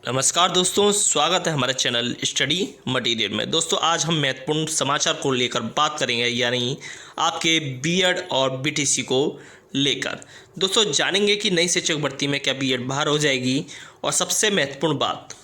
नमस्कार दोस्तों, स्वागत है हमारे चैनल स्टडी मटेरियल में। दोस्तों आज हम महत्वपूर्ण समाचार को लेकर बात करेंगे, यानी आपके बीएड और बीटीसी को लेकर। दोस्तों जानेंगे कि नई शिक्षक भर्ती में क्या बीएड बाहर हो जाएगी, और सबसे महत्वपूर्ण बात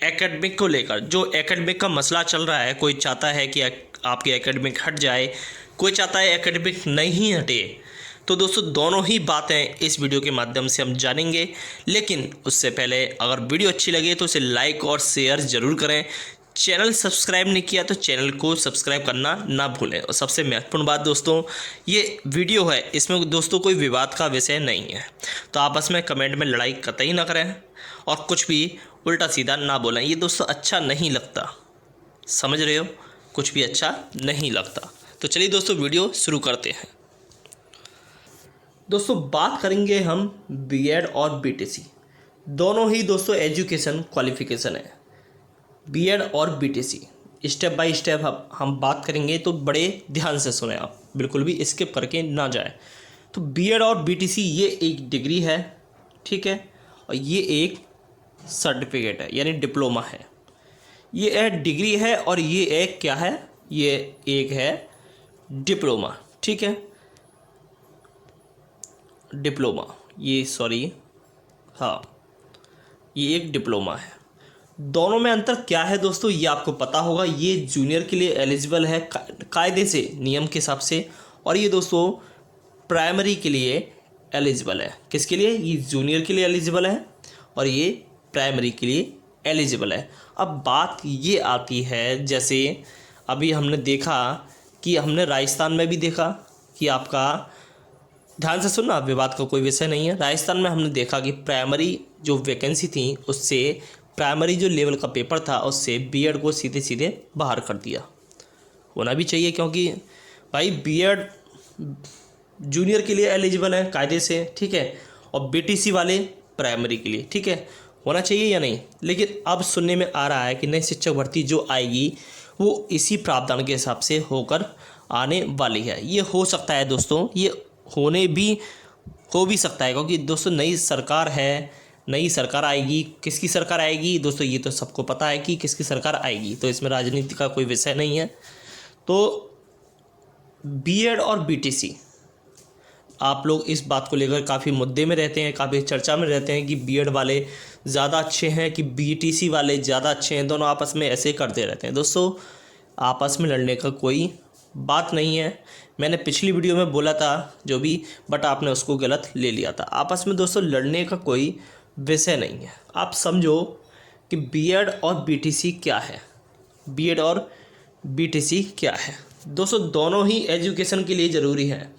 एकेडमिक को लेकर। जो एकेडमिक का मसला चल रहा है, कोई चाहता है कि आपकी एकेडमिक हट जाए, कोई चाहता है एकेडमिक नहीं हटे। तो दोस्तों दोनों ही बातें इस वीडियो के माध्यम से हम जानेंगे। लेकिन उससे पहले अगर वीडियो अच्छी लगे तो इसे लाइक और शेयर ज़रूर करें। चैनल सब्सक्राइब नहीं किया तो चैनल को सब्सक्राइब करना ना भूलें। और सबसे महत्वपूर्ण बात दोस्तों, ये वीडियो है, इसमें दोस्तों कोई विवाद का विषय नहीं है, तो आपस में कमेंट में लड़ाई कतई ना करें और कुछ भी उल्टा सीधा ना बोलें। ये दोस्तों अच्छा नहीं लगता, समझ रहे हो, कुछ भी अच्छा नहीं लगता। तो चलिए दोस्तों वीडियो शुरू करते हैं। दोस्तों बात करेंगे हम बीएड और बीटीसी, दोनों ही दोस्तों एजुकेशन क्वालिफिकेशन है। बीएड और बीटीसी स्टेप बाय स्टेप हम बात करेंगे, तो बड़े ध्यान से सुने आप, बिल्कुल भी स्किप करके ना जाए। तो बीएड और बीटीसी ये एक डिग्री है, ठीक है, और ये एक सर्टिफिकेट है, यानी डिप्लोमा है। ये एक डिग्री है और ये एक क्या है, ये एक है डिप्लोमा, ठीक है, डिप्लोमा, ये एक डिप्लोमा है। दोनों में अंतर क्या है दोस्तों, ये आपको पता होगा। ये जूनियर के लिए एलिजिबल है कायदे से, नियम के हिसाब से, और ये दोस्तों प्राइमरी के लिए एलिजिबल है। किसके लिए? ये जूनियर के लिए एलिजिबल है और ये प्राइमरी के लिए एलिजिबल है। अब बात ये आती है, जैसे अभी हमने देखा कि हमने राजस्थान में भी देखा कि आपका, ध्यान से सुनना, विवाद का कोई विषय नहीं है। राजस्थान में हमने देखा कि प्राइमरी जो वैकेंसी थी, उससे प्राइमरी जो लेवल का पेपर था उससे बीएड को सीधे सीधे बाहर कर दिया। होना भी चाहिए, क्योंकि भाई बीएड जूनियर के लिए एलिजिबल है कायदे से, ठीक है, और बीटीसी वाले प्राइमरी के लिए, ठीक है, होना चाहिए या नहीं। लेकिन अब सुनने में आ रहा है कि नई शिक्षक भर्ती जो आएगी वो इसी प्रावधान के हिसाब से होकर आने वाली है। ये हो सकता है दोस्तों, ये हो भी सकता है, क्योंकि दोस्तों नई सरकार है, नई सरकार आएगी। किसकी सरकार आएगी दोस्तों, ये तो सबको पता है कि किसकी सरकार आएगी, तो इसमें राजनीति का कोई विषय नहीं है। तो बीएड और बीटीसी, आप लोग इस बात को लेकर काफ़ी मुद्दे में रहते हैं, काफ़ी चर्चा में रहते हैं कि बीएड वाले ज़्यादा अच्छे हैं कि बीटीसी वाले ज़्यादा अच्छे हैं। दोनों आपस में ऐसे करते रहते हैं। दोस्तों आपस में लड़ने का कोई बात नहीं है। मैंने पिछली वीडियो में बोला था जो भी, बट आपने उसको गलत ले लिया था। आपस में दोस्तों लड़ने का कोई विषय नहीं है। आप समझो कि बीएड और बीटीसी क्या है, बीएड और बीटीसी क्या है। दोस्तों दोनों ही एजुकेशन के लिए ज़रूरी है,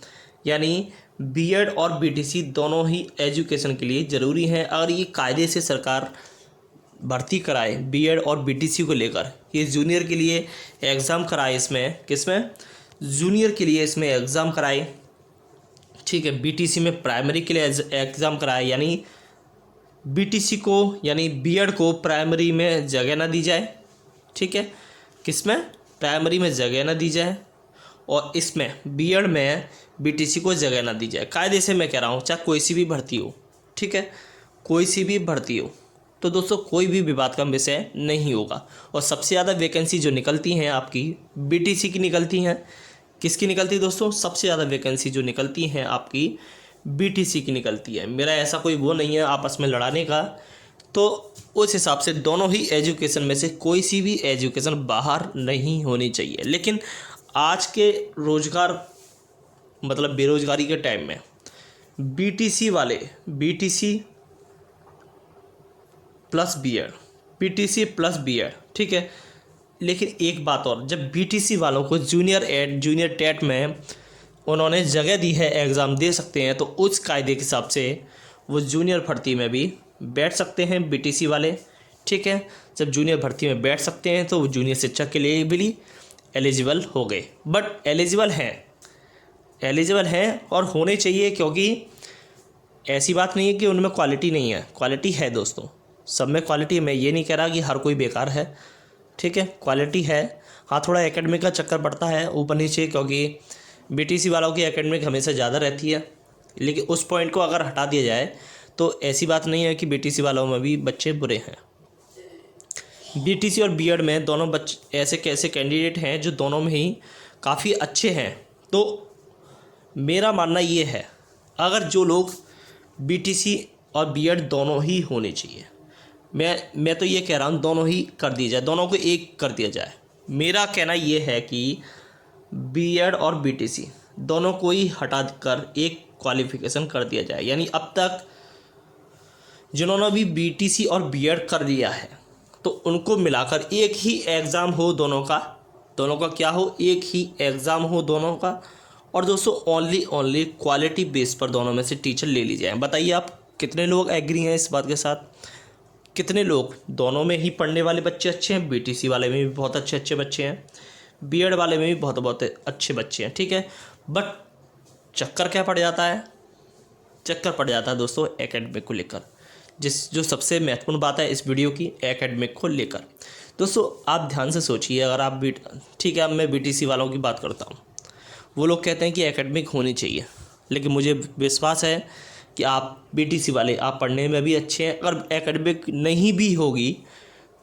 यानी बीएड और बीटीसी दोनों ही एजुकेशन के लिए ज़रूरी हैं। अगर ये कायदे से सरकार भर्ती कराए बीएड और बीटीसी को लेकर, ये जूनियर के लिए एग्ज़ाम कराए, इसमें किसमें, जूनियर के लिए इसमें एग्ज़ाम कराए, ठीक है, बीटीसी में प्राइमरी के लिए एग्ज़ाम कराए, यानी बीटीसी को यानी बीएड को प्राइमरी में जगह ना दी जाए, ठीक है, किसमें, प्राइमरी में जगह ना दी जाए, और इसमें बीएड में बीटीसी को जगह ना दी जाए। कायदे से मैं कह रहा हूँ, चाहे कोई सी भी भर्ती हो, ठीक है, कोई सी भी भर्ती हो, तो दोस्तों कोई भी विवाद का विषय नहीं होगा। और सबसे ज़्यादा वैकेंसी जो निकलती हैं आपकी बीटीसी की निकलती हैं। किसकी निकलती है दोस्तों? सबसे ज़्यादा वैकेंसी जो निकलती हैं आपकी बीटीसी की निकलती है। मेरा ऐसा कोई वो नहीं है आपस में लड़ाने का, तो उस हिसाब से दोनों ही एजुकेशन में से कोई सी भी एजुकेशन बाहर नहीं होनी चाहिए। लेकिन आज के रोज़गार मतलब बेरोज़गारी के टाइम में बीटीसी वाले, BTC plus BEd, BTC plus BEd, ठीक है। लेकिन एक बात और, जब बीटीसी वालों को जूनियर टेट में उन्होंने जगह दी है, एग्ज़ाम दे सकते हैं, तो उस कायदे के हिसाब से वो जूनियर भर्ती में भी बैठ सकते हैं बीटीसी वाले, ठीक है। जब जूनियर भर्ती में बैठ सकते हैं तो वो जूनियर शिक्षक के लिए भी एलिजिबल हो गए। बट एलिजिबल हैं और होने चाहिए, क्योंकि ऐसी बात नहीं है कि उनमें क्वालिटी नहीं है, क्वालिटी है दोस्तों, सब में क्वालिटी है। मैं ये नहीं कह रहा कि हर कोई बेकार है, ठीक है, क्वालिटी है। हाँ थोड़ा एकेडमिक का चक्कर पड़ता है ऊपर नीचे, क्योंकि बीटीसी वालों की एकेडमिक हमेशा ज़्यादा रहती है। लेकिन उस पॉइंट को अगर हटा दिया जाए तो ऐसी बात नहीं है कि बीटीसी वालों में भी बच्चे बुरे हैं। बीटीसी और बीएड में दोनों बच्चे ऐसे कैसे कैंडिडेट हैं जो दोनों में ही काफ़ी अच्छे हैं। तो मेरा मानना ये है, अगर जो लोग बीटीसी और बीएड दोनों ही होने चाहिए, मैं तो ये कह रहा हूँ दोनों ही कर दिया जाए, दोनों को एक कर दिया जाए। मेरा कहना ये है कि बीएड और बीटीसी दोनों को ही हटा कर एक क्वालिफिकेशन कर दिया जाए। यानी अब तक जिन्होंने भी बीटीसी और बीएड कर लिया है तो उनको मिलाकर एक ही एग्ज़ाम हो दोनों का क्या हो, एक ही एग्ज़ाम हो दोनों का। और दोस्तों ओनली क्वालिटी बेस पर दोनों में से टीचर ले ली जाए। बताइए आप कितने लोग एग्री हैं इस बात के साथ? कितने लोग दोनों में ही पढ़ने वाले बच्चे अच्छे हैं, बीटीसी वाले में भी बहुत अच्छे अच्छे बच्चे हैं, बीएड वाले में भी बहुत बहुत अच्छे बच्चे हैं, ठीक है। बट चक्कर क्या पड़ जाता है? चक्कर पड़ जाता है दोस्तों एकेडमिक को लेकर, जो सबसे महत्वपूर्ण बात है इस वीडियो की, एकेडमिक को लेकर। दोस्तों आप ध्यान से सोचिए, अगर आप ठीक है, अब मैं बीटीसी वालों की बात करता हूँ। वो लोग कहते हैं कि एकेडमिक होनी चाहिए, लेकिन मुझे विश्वास है कि आप बीटीसी वाले आप पढ़ने में भी अच्छे हैं। अगर एकेडमिक नहीं भी होगी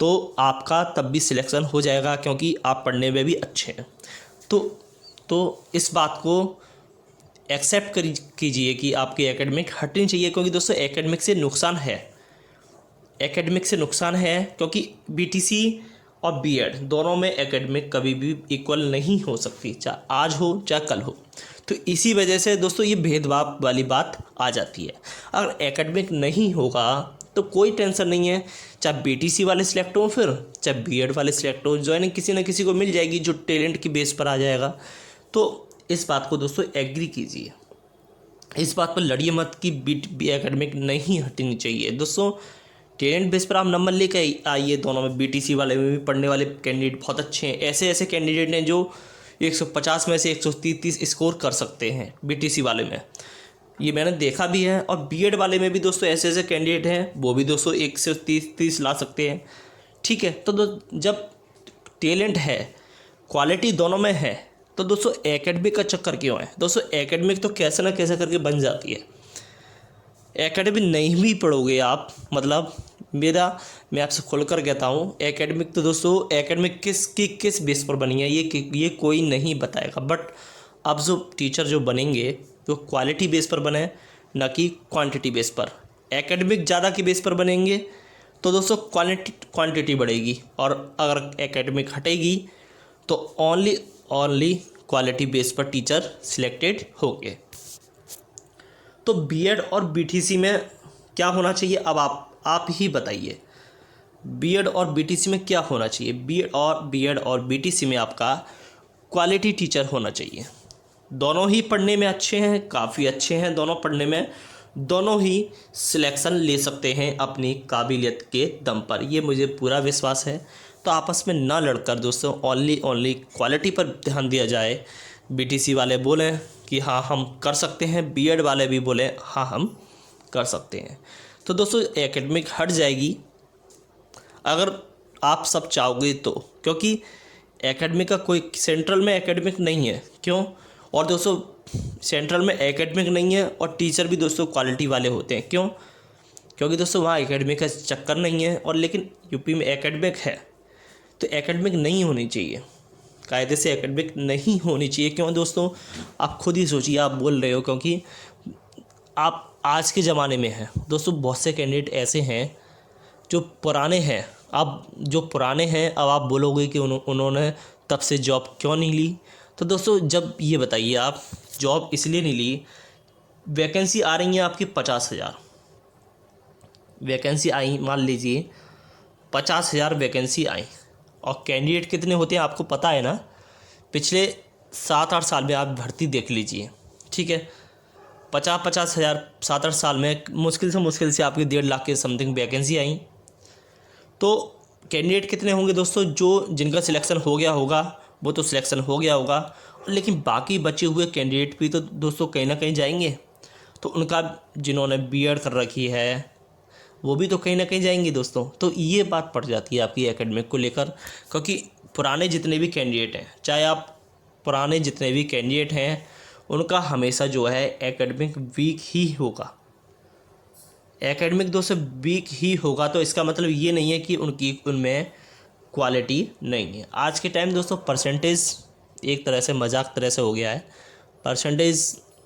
तो आपका तब भी सिलेक्शन हो जाएगा, क्योंकि आप पढ़ने में भी अच्छे हैं। तो इस बात को एक्सेप्ट कीजिए कि आपकी एकेडमिक हटनी चाहिए, क्योंकि दोस्तों एकेडमिक से नुकसान है, क्योंकि बीटीसी और बीएड दोनों में एकेडमिक कभी भी इक्वल नहीं हो सकती, चाहे आज हो चाहे कल हो। तो इसी वजह से दोस्तों ये भेदभाव वाली बात आ जाती है। अगर एकेडमिक नहीं होगा तो कोई टेंशन नहीं है, चाहे बीटीसी वाले सिलेक्ट हो, फिर चाहे बीएड वाले सिलेक्ट हो, ज्वाइनिंग किसी न किसी को मिल जाएगी जो टैलेंट की बेस पर आ जाएगा। तो इस बात को दोस्तों एग्री कीजिए, इस बात पर लड़िए मत कि एकेडमिक नहीं हटनी चाहिए। दोस्तों टैलेंट बेस पर आप नंबर लेके आइए, दोनों में बीटीसी वाले में भी पढ़ने वाले कैंडिडेट बहुत अच्छे हैं। ऐसे कैंडिडेट हैं जो 150 में से 130 स्कोर कर सकते हैं बीटीसी वाले में, ये मैंने देखा भी है। और बीएड वाले में भी दोस्तों ऐसे कैंडिडेट हैं, वो भी दोस्तों 130 ला सकते हैं, ठीक है। तो जब टैलेंट है, क्वालिटी दोनों में है, तो दोस्तों एकेडमिक का चक्कर क्यों है? दोस्तों एकेडमिक तो कैसे ना कैसे करके बन जाती है। एकेडमिक नहीं भी पढ़ोगे आप, मतलब मैं आपसे खुलकर कहता हूँ, एकेडमिक तो दोस्तों एकेडमिक किस बेस पर बनी है ये कोई नहीं बताएगा। बट अब जो टीचर जो बनेंगे तो क्वालिटी बेस पर बने, ना कि क्वांटिटी बेस पर। एकेडमिक ज़्यादा के बेस पर बनेंगे तो दोस्तों क्वांटिटी बढ़ेगी, और अगर एकेडमिक हटेगी तो ओनली क्वालिटी बेस पर टीचर सिलेक्टेड होंगे। तो बीएड और बीटीसी में क्या होना चाहिए? अब आप ही बताइए, बीएड और बीटीसी में क्या होना चाहिए? बीएड और बीटीसी में आपका क्वालिटी टीचर होना चाहिए। दोनों ही पढ़ने में अच्छे हैं, काफ़ी अच्छे हैं दोनों पढ़ने में, दोनों ही सिलेक्शन ले सकते हैं अपनी काबिलियत के दम पर, ये मुझे पूरा विश्वास है। तो आपस में ना लड़कर दोस्तों ओनली क्वालिटी पर ध्यान दिया जाए। बीटीसी वाले बोलें कि हाँ हम कर सकते हैं, बीएड वाले भी बोलें हाँ हम कर सकते हैं। तो दोस्तों एकेडमिक हट जाएगी अगर आप सब चाहोगे तो, क्योंकि एकेडमिक का कोई सेंट्रल में एकेडमिक नहीं है, क्यों? और दोस्तों सेंट्रल में एकेडमिक नहीं है और टीचर भी दोस्तों क्वालिटी वाले होते हैं, क्यों? क्योंकि दोस्तों वहाँ एकेडमिक का चक्कर नहीं है। और लेकिन यूपी में एकेडमिक है, तो एकेडमिक नहीं होनी चाहिए, कायदे से एकेडमिक नहीं होनी चाहिए। क्यों दोस्तों? आप खुद ही सोचिए, आप बोल रहे हो क्योंकि आप आज के ज़माने में हैं दोस्तों। बहुत से कैंडिडेट ऐसे हैं जो पुराने हैं, अब आप बोलोगे कि उन्होंने तब से जॉब क्यों नहीं ली। तो दोस्तों जब ये बताइए, आप जॉब इसलिए नहीं ली, वैकेंसी आ रही है आपकी 50,000 वैकेंसी आई, मान लीजिए 50,000 वैकेंसी आई, और कैंडिडेट कितने होते हैं आपको पता है ना? पिछले 7-8 साल में आप भर्ती देख लीजिए, ठीक है। 50,000 7-8 साल में मुश्किल से आपकी 1.5 लाख के समथिंग वैकेंसी आई। तो कैंडिडेट कितने होंगे दोस्तों? जिनका सिलेक्शन हो गया होगा वो तो सिलेक्शन हो गया होगा, लेकिन बाकी बचे हुए कैंडिडेट भी तो दोस्तों कहीं ना कहीं जाएंगे। तो उनका जिन्होंने बीएड कर रखी है वो भी तो कहीं ना कहीं जाएंगे दोस्तों। तो ये बात पड़ जाती है आपकी एकेडमिक को लेकर, क्योंकि पुराने जितने भी कैंडिडेट हैं, चाहे आप पुराने जितने भी कैंडिडेट हैं, उनका हमेशा जो है एकेडमिक वीक ही होगा। एकेडमिक दोस्तों वीक ही होगा, तो इसका मतलब ये नहीं है कि उनमें क्वालिटी नहीं है। आज के टाइम दोस्तों परसेंटेज एक तरह से मजाक तरह से हो गया है। परसेंटेज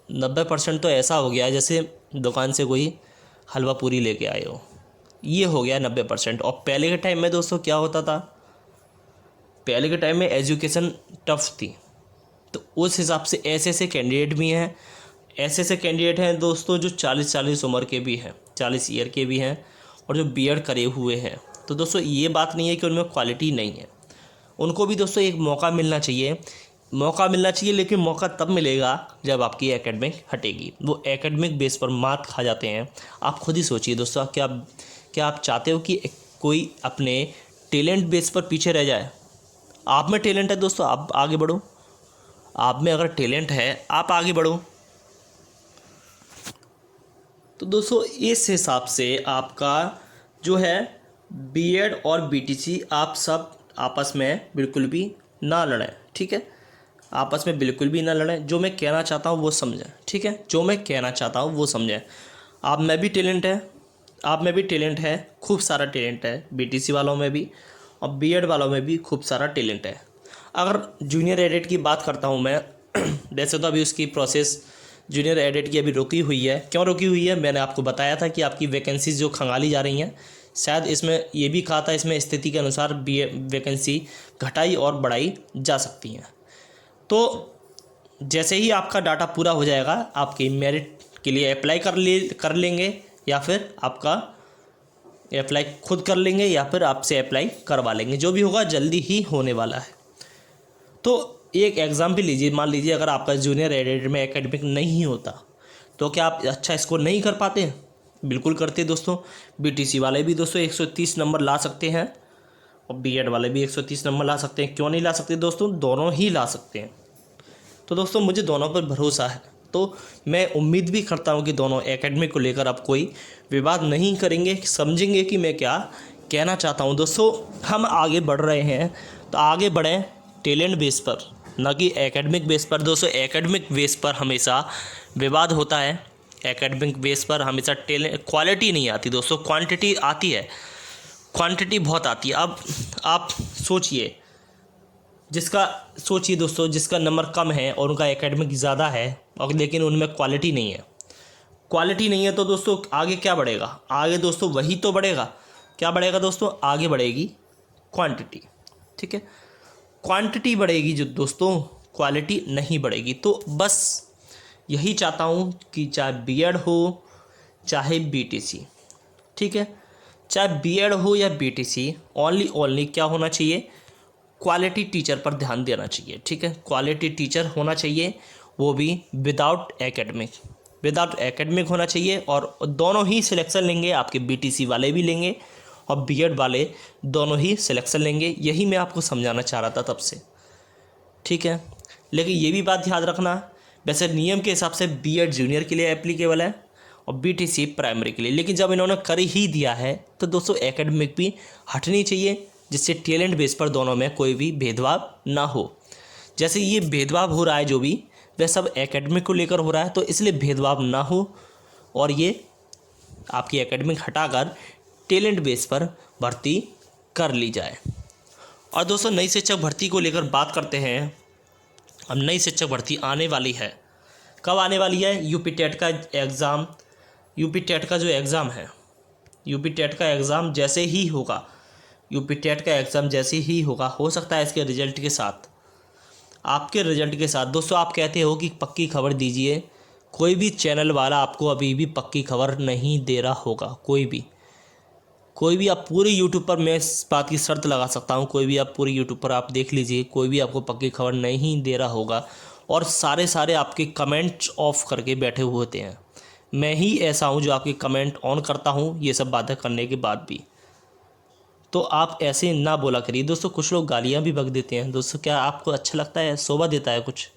90% तो ऐसा हो गया है जैसे दुकान से कोई हलवा पूरी लेके आए हो, ये हो गया 90%। और पहले के टाइम में दोस्तों क्या होता था, पहले के टाइम में एजुकेशन टफ थी, तो उस हिसाब से ऐसे ऐसे कैंडिडेट भी हैं, ऐसे ऐसे कैंडिडेट हैं दोस्तों जो 40 उम्र के भी हैं, 40 ईयर के भी हैं, और जो बीएड करे हुए हैं। तो दोस्तों ये बात नहीं है कि उनमें क्वालिटी नहीं है, उनको भी दोस्तों एक मौका मिलना चाहिए, मौका मिलना चाहिए। लेकिन मौका तब मिलेगा जब आपकी एकेडमिक हटेगी। वो एकेडमिक बेस पर मात खा जाते हैं। आप खुद ही सोचिए दोस्तों, क्या आप चाहते हो कि कोई अपने टैलेंट बेस पर पीछे रह जाए? आप में टैलेंट है दोस्तों, आप आगे बढ़ो। आप में अगर टैलेंट है, आप आगे बढ़ो। तो दोस्तों इस हिसाब से आपका जो है बीएड और बीटीसी, आप सब आपस में बिल्कुल भी ना लड़ें, ठीक है? आपस में बिल्कुल भी ना लड़ें। जो मैं कहना चाहता हूँ वो समझें, ठीक है? जो मैं कहना चाहता हूँ वो समझें। आप में भी टैलेंट है, आप में भी टैलेंट है, खूब सारा टैलेंट है, बीटीसी वालों में भी और बीएड वालों में भी खूब सारा टैलेंट है। अगर जूनियर एडिट की बात करता हूँ मैं वैसे तो अभी उसकी प्रोसेस जूनियर एडिट की अभी रुकी हुई है। क्यों रुकी हुई है? मैंने आपको बताया था कि आपकी वैकेंसीज जो खंगाली जा रही हैं, शायद इसमें ये भी कहा था, इसमें स्थिति के अनुसार वैकेंसी घटाई और बढ़ाई जा सकती हैं। तो जैसे ही आपका डाटा पूरा हो जाएगा, आपकी मेरिट के लिए अप्लाई कर लेंगे, या फिर आपका अप्लाई खुद कर लेंगे, या फिर आपसे अप्लाई करवा लेंगे। जो भी होगा जल्दी ही होने वाला है। तो एक एग्ज़ाम भी लीजिए, मान लीजिए अगर आपका जूनियर एडिट में एकेडमिक नहीं होता तो क्या आप अच्छा स्कोर नहीं कर पाते? बिल्कुल करते दोस्तों। बीटीसी वाले भी दोस्तों 130 नंबर ला सकते हैं और बीएड वाले भी 130 नंबर ला सकते हैं। क्यों नहीं ला सकते दोस्तों? दोनों ही ला सकते हैं। तो दोस्तों मुझे दोनों पर भरोसा है, तो मैं उम्मीद भी करता हूं कि दोनों एकेडमिक को लेकर अब कोई विवाद नहीं करेंगे, समझेंगे कि मैं क्या कहना चाहता हूं। दोस्तों हम आगे बढ़ रहे हैं तो आगे बढ़ें टैलेंट बेस पर, ना कि एकेडमिक बेस पर। दोस्तों एकेडमिक बेस पर हमेशा विवाद होता है, एकेडमिक बेस पर हमेशा टैलेंट क्वालिटी नहीं आती दोस्तों, क्वांटिटी आती है, क्वांटिटी बहुत आती है। अब आप सोचिए दोस्तों, जिसका नंबर कम है और उनका एकेडमिक ज़्यादा है और लेकिन उनमें क्वालिटी नहीं है, क्वालिटी नहीं है, तो दोस्तों आगे क्या बढ़ेगा? आगे दोस्तों वही तो बढ़ेगा। क्या बढ़ेगा दोस्तों? आगे बढ़ेगी क्वांटिटी, ठीक है? क्वांटिटी बढ़ेगी जो दोस्तों, क्वालिटी नहीं बढ़ेगी। तो बस यही चाहता हूँ कि चाहे बीएड हो चाहे बीटीसी, ठीक है, चाहे बीएड हो या बीटीसी, ओनली क्या होना चाहिए? क्वालिटी टीचर पर ध्यान देना चाहिए, ठीक है? क्वालिटी टीचर होना चाहिए, वो भी विदाउट एकेडमिक होना चाहिए। और दोनों ही सिलेक्शन लेंगे, आपके बीटीसी वाले भी लेंगे और बीएड वाले दोनों ही सिलेक्शन लेंगे। यही मैं आपको समझाना चाह रहा था तब से, ठीक है? लेकिन ये भी बात याद रखना, वैसे नियम के हिसाब से बीएड जूनियर के लिए एप्लीकेबल है और बीटीसी प्राइमरी के लिए, लेकिन जब इन्होंने कर ही दिया है तो दोस्तों एकेडमिक भी हटनी चाहिए, जिससे टैलेंट बेस पर दोनों में कोई भी भेदभाव ना हो। जैसे ये भेदभाव हो रहा है जो भी, वह सब एकेडमिक को लेकर हो रहा है, तो इसलिए भेदभाव ना हो और ये आपकी एकेडमिक हटाकर टैलेंट बेस पर भर्ती कर ली जाए। और दोस्तों नई शिक्षक भर्ती को लेकर बात करते हैं। अब नई शिक्षक भर्ती आने वाली है। कब आने वाली है? यूपी टेट का एग्ज़ाम, यूपी टेट का जो एग्ज़ाम है, यूपी टेट का एग्ज़ाम जैसे ही होगा, यूपी टेट का एग्ज़ाम जैसे ही होगा, हो सकता है इसके रिजल्ट के साथ, आपके रिजल्ट के साथ। दोस्तों आप कहते हो कि पक्की खबर दीजिए, कोई भी चैनल वाला आपको अभी भी पक्की खबर नहीं दे रहा होगा। कोई भी आप पूरे यूट्यूब पर, मैं इस बात की शर्त लगा सकता हूँ, कोई भी आप पूरे यूट्यूब पर आप देख लीजिए, कोई भी आपको पक्की खबर नहीं दे रहा होगा। और सारे आपके कमेंट्स ऑफ करके बैठे हुए होते हैं। मैं ही ऐसा हूँ जो आपके कमेंट ऑन करता हूँ, ये सब बातें करने के बाद भी। तो आप ऐसे ना बोला करिए दोस्तों। कुछ लोग गालियाँ भी बक देते हैं दोस्तों। क्या आपको अच्छा लगता है? शोभा देता है कुछ?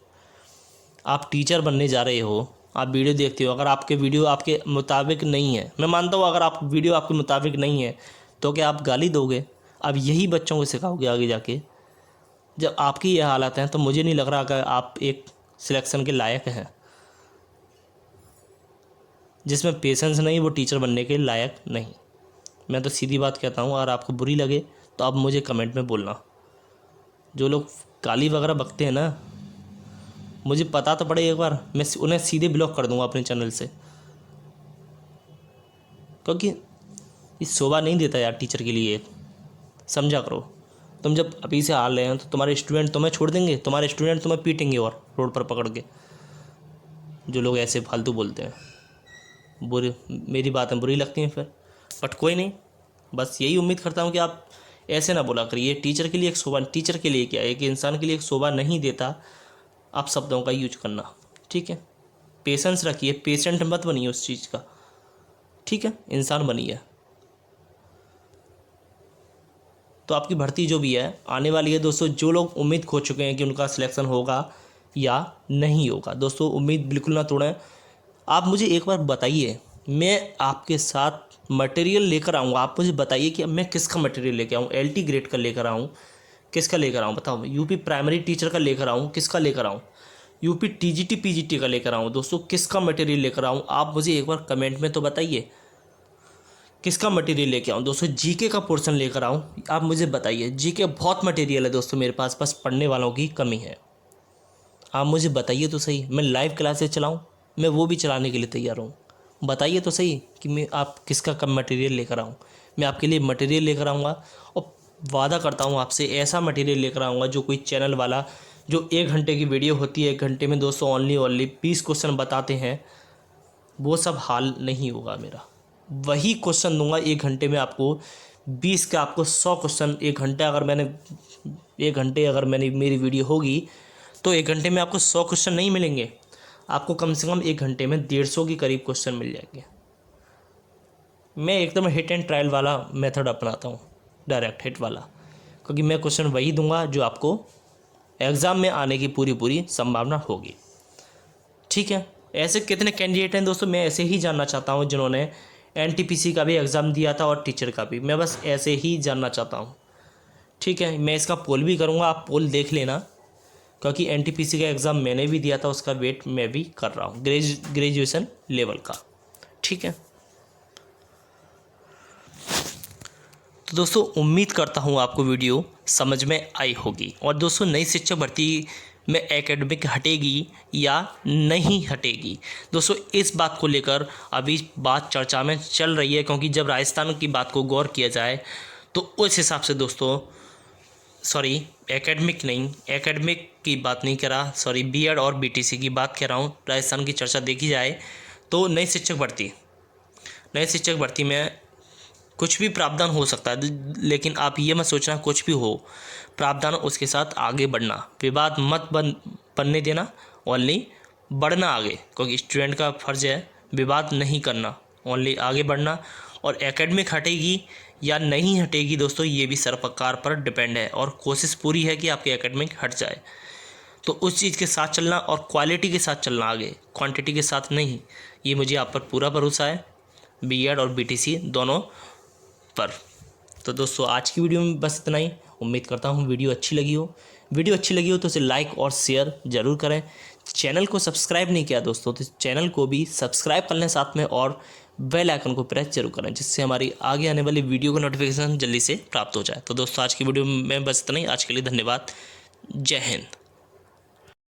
आप टीचर बनने जा रहे हो, आप वीडियो देखते हो, अगर आपके वीडियो आपके मुताबिक नहीं है, मैं मानता हूँ अगर आप वीडियो आपके मुताबिक नहीं है तो क्या आप गाली दोगे? अब यही बच्चों को सिखाओगे आगे जाके? जब आपकी ये हालत है तो मुझे नहीं लग रहा कि आप एक सिलेक्शन के लायक हैं। जिसमें पेशेंस नहीं, वो टीचर बनने के लायक नहीं। मैं तो सीधी बात कहता हूँ, अगर आपको बुरी लगे तो आप मुझे कमेंट में बोलना। जो लोग गाली वगैरह बकते हैं ना, मुझे पता तो पड़े एक बार, मैं उन्हें सीधे ब्लॉक कर दूंगा अपने चैनल से, क्योंकि ये शोभा नहीं देता यार टीचर के लिए। समझा करो। तुम जब अभी से हार रहे हो तो तुम्हारे स्टूडेंट तुम्हें छोड़ देंगे, तुम्हारे स्टूडेंट तुम्हें पीटेंगे और रोड पर पकड़ के। जो लोग ऐसे फालतू बोलते हैं, बुरी मेरी बातें बुरी लगती हैं फिर, बट कोई नहीं। बस यही उम्मीद करता हूँ कि आप ऐसे ना बोला करिए। टीचर के लिए एक शोभा, टीचर के लिए क्या, एक इंसान के लिए एक शोभा नहीं देता आप शब्दों का यूज करना, ठीक है। पेशेंस रखिए, पेशेंट मत बनिए उस चीज़ का, ठीक है, इंसान बनिए। तो आपकी भर्ती जो भी है आने वाली है दोस्तों। जो लोग उम्मीद खो चुके हैं कि उनका सिलेक्शन होगा या नहीं होगा, दोस्तों उम्मीद बिल्कुल ना तोड़ें। आप मुझे एक बार बताइए, मैं आपके साथ मटेरियल लेकर आऊँगा। आप मुझे बताइए कि मैं किसका मटेरियल लेकर आऊँ, LT ग्रेड का लेकर आऊँ, किसका लेकर आऊँ बताओ। यूपी प्राइमरी टीचर का लेकर आऊँ, किसका लेकर आऊँ। यूपी TGT PGT का लेकर आऊँ, दोस्तों किसका मटेरियल लेकर आऊँ। आप मुझे एक बार कमेंट में तो बताइए किसका मटेरियल लेके आऊँ। दोस्तों जीके का पोर्शन लेकर आऊँ, आप मुझे बताइए। जीके बहुत मटेरियल है दोस्तों मेरे पास, बस पढ़ने वालों की कमी है। आप मुझे बताइए तो सही, मैं लाइव क्लासेस चलाऊँ, मैं वो भी चलाने के लिए तैयार हूँ। बताइए तो सही कि मैं आप किसका कम मटेरियल लेकर आऊँ। मैं आपके लिए मटेरियल लेकर आऊँगा और वादा करता हूँ आपसे ऐसा मटेरियल लेकर आऊँगा जो कोई चैनल वाला, जो 1 घंटे की वीडियो होती है, 1 घंटे में दोस्तों ओनली 20 क्वेश्चन बताते हैं, वो सब हाल नहीं होगा मेरा। वही क्वेश्चन दूंगा 1 घंटे में आपको, 20 का आपको 100 क्वेश्चन। 1 घंटे अगर मैंने मेरी वीडियो होगी तो 1 घंटे में आपको 100 क्वेश्चन नहीं मिलेंगे, आपको कम से कम 1 घंटे में 150 के करीब क्वेश्चन मिल जाएंगे। मैं एकदम हिट एंड ट्रायल वाला मेथड अपनाता हूँ, डायरेक्ट हिट वाला, क्योंकि मैं क्वेश्चन वही दूंगा जो आपको एग्ज़ाम में आने की पूरी संभावना होगी, ठीक है। ऐसे कितने कैंडिडेट हैं दोस्तों, मैं ऐसे ही जानना चाहता हूँ जिन्होंने NTPC का भी एग्ज़ाम दिया था और टीचर का भी, मैं बस ऐसे ही जानना चाहता हूँ, ठीक है। मैं इसका पोल भी करूँगा, आप पोल देख लेना, क्योंकि NTPC का एग्ज़ाम मैंने भी दिया था, उसका वेट मैं भी कर रहा हूँ ग्रेजुएशन लेवल का, ठीक है। तो दोस्तों उम्मीद करता हूँ आपको वीडियो समझ में आई होगी। और दोस्तों नई शिक्षक भर्ती में एकेडमिक हटेगी या नहीं हटेगी, दोस्तों इस बात को लेकर अभी बात चर्चा में चल रही है, क्योंकि जब राजस्थान की बात को गौर किया जाए तो उस हिसाब से दोस्तों, सॉरी एकेडमिक की बात नहीं कर रहा, सॉरी BEd और BTC की बात कर रहा हूँ। राजस्थान की चर्चा देखी जाए तो नई शिक्षक भर्ती में कुछ भी प्रावधान हो सकता है, लेकिन आप ये मत सोचना कुछ भी हो प्रावधान, उसके साथ आगे बढ़ना, विवाद मत बनने देना, ओनली बढ़ना आगे, क्योंकि स्टूडेंट का फर्ज है विवाद नहीं करना, ओनली आगे बढ़ना। और एकेडमिक हटेगी या नहीं हटेगी दोस्तों, ये भी सरकार पर डिपेंड है, और कोशिश पूरी है कि आपकी एकेडमिक हट जाए। तो उस चीज़ के साथ चलना और क्वालिटी के साथ चलना, आगे क्वांटिटी के साथ नहीं, ये मुझे आप पर पूरा भरोसा है, BEd और BTC दोनों पर। तो दोस्तों आज की वीडियो में बस इतना ही। उम्मीद करता हूँ वीडियो अच्छी लगी हो तो इसे लाइक और शेयर ज़रूर करें। चैनल को सब्सक्राइब नहीं किया दोस्तों तो चैनल को भी सब्सक्राइब कर लें साथ में, और बेल आइकन को प्रेस जरूर करें, जिससे हमारी आगे आने वाली वीडियो का नोटिफिकेशन जल्दी से प्राप्त हो जाए। तो दोस्तों आज की वीडियो में बस इतना ही। आज के लिए धन्यवाद। जय हिंद।